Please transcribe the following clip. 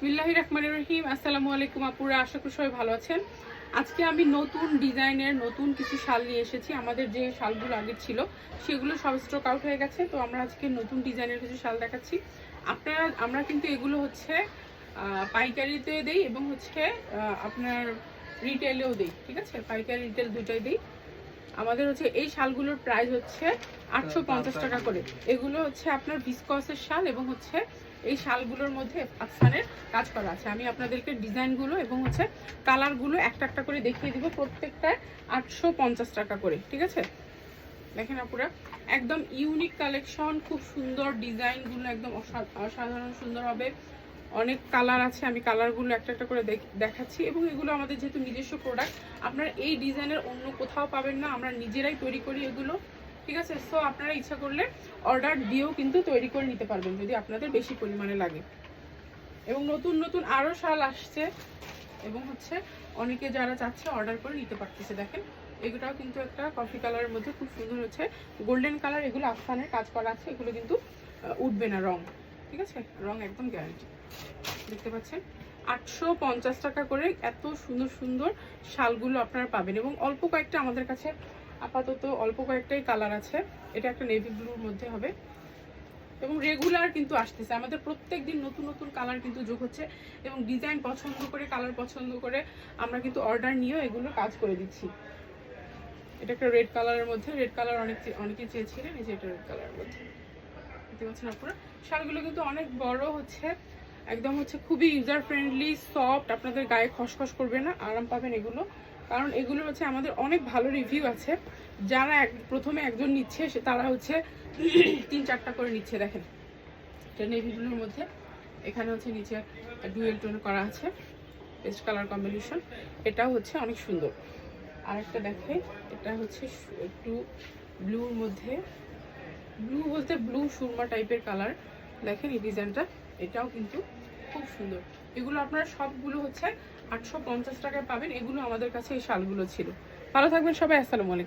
বিসমিল্লাহির রহমানির রহিম। আসসালামু আলাইকুম আপুরা, আশা করি সবাই ভালো আছেন। আজকে আমি নতুন ডিজাইনের নতুন কিছু শাল নিয়ে এসেছি। আমাদের যে শালগুলো আগে ছিল সেগুলো সব স্টক আউট হয়ে গেছে, তো আমরা আজকে নতুন ডিজাইনের কিছু শাল দেখাচ্ছি। আমরা কিন্তু এগুলো হচ্ছে পাইকারিতে দেই এবং হচ্ছে আপনার রিটেলেও দেই, ঠিক আছে? পাইকারি রিটেল দুটাই দেই। আমাদের হচ্ছে এই শালগুলোর প্রাইস হচ্ছে 850 টাকা করে। এগুলো হচ্ছে আপনার ভিসকসের শাল এবং হচ্ছে এই শালগুলোর মধ্যে আফসানের কাজ করা আছে। আমি আপনাদেরকে ডিজাইনগুলো এবং হচ্ছে কালারগুলো একটা একটা করে দেখিয়ে দিব। প্রত্যেকটায় 850 টাকা করে, ঠিক আছে? দেখেন আপুরা, একদম ইউনিক কালেকশন, খুব সুন্দর ডিজাইনগুলো, একদম অসাধারণ সুন্দর হবে। অনেক কালার আছে, আমি কালারগুলো একটা একটা করে দেখাচ্ছি। এবং এগুলো আমাদের যেহেতু নিজস্ব প্রোডাক্ট, আপনারা এই ডিজাইনের অন্য কোথাও পাবেন না, আমরা নিজেরাই তৈরি করি এগুলো, ঠিক আছে? সো আপনারা ইচ্ছা করলে অর্ডার দিয়েও কিন্তু তৈরি করে নিতে পারবেন যদি আপনাদের বেশি পরিমাণে লাগে। এবং নতুন নতুন আরও শাল আসছে এবং হচ্ছে অনেকে যারা চাচ্ছে অর্ডার করে নিতে পারতেছে। দেখেন এগুলোও কিন্তু একটা কফি কালারের মধ্যে খুব সুন্দর হচ্ছে গোল্ডেন কালার। এগুলো আফসানের কাজ করা আছে, এগুলো কিন্তু উঠবে না রং, ঠিক আছে? রং একদম গ্যারান্টি। দেখতে পাচ্ছেন 850 টাকা করে এত সুন্দর সুন্দর শালগুলো আপনারা পাবেন। এবং অল্প কয়েকটা আমাদের কাছে আপাতত অল্প কয়েকটাই কালার আছে। এটা একটা নেভি ব্লুর মধ্যে হবে এবং রেগুলার কিন্তু আসতেছে। আমাদের প্রত্যেক দিন নতুন নতুন কালার কিন্তু যোগ হচ্ছে এবং ডিজাইন পছন্দ করে, কালার পছন্দ করে আমরা কিন্তু অর্ডার নিয়েও এগুলো কাজ করে দিচ্ছি। এটা একটা রেড কালারের মধ্যে, রেড কালার অনেকে চেয়েছিলেন, এই যে এটা রেড কালারের মধ্যে দেখতে পাচ্ছেন আপনারা। শালগুলো কিন্তু অনেক বড় হচ্ছে, একদম হচ্ছে খুবই ইউজার ফ্রেন্ডলি, সফট, আপনাদের গায়ে খসখস করবে না, আরাম পাবেন এগুলো। কারণ এগুলো হচ্ছে আমাদের অনেক ভালো রিভিউ আছে। যারা প্রথমে একজন নিচ্ছে তারা হচ্ছে 3-4টা করে নিচ্ছে। দেখেন এটা নেভিগুলোর মধ্যে, এখানে হচ্ছে নিচে ডুয়েল টোন করা আছে, পেস্ট কালার কম্বিনেশন, এটাও হচ্ছে অনেক সুন্দর। আরেকটা দেখে, এটা হচ্ছে একটু ব্লুর মধ্যে, ব্লু বলতে ব্লু সুরমা টাইপের কালার। দেখেন এই ডিজাইনটা, এটাও কিন্তু খুব সুন্দর। এগুলো আপনারা সবগুলো হচ্ছে 850 টাকায় পাবেন। এগুলো আমাদের কাছে এই শালগুলো ছিল। ভালো থাকবেন সবাই, আসসালামু আলাইকুম।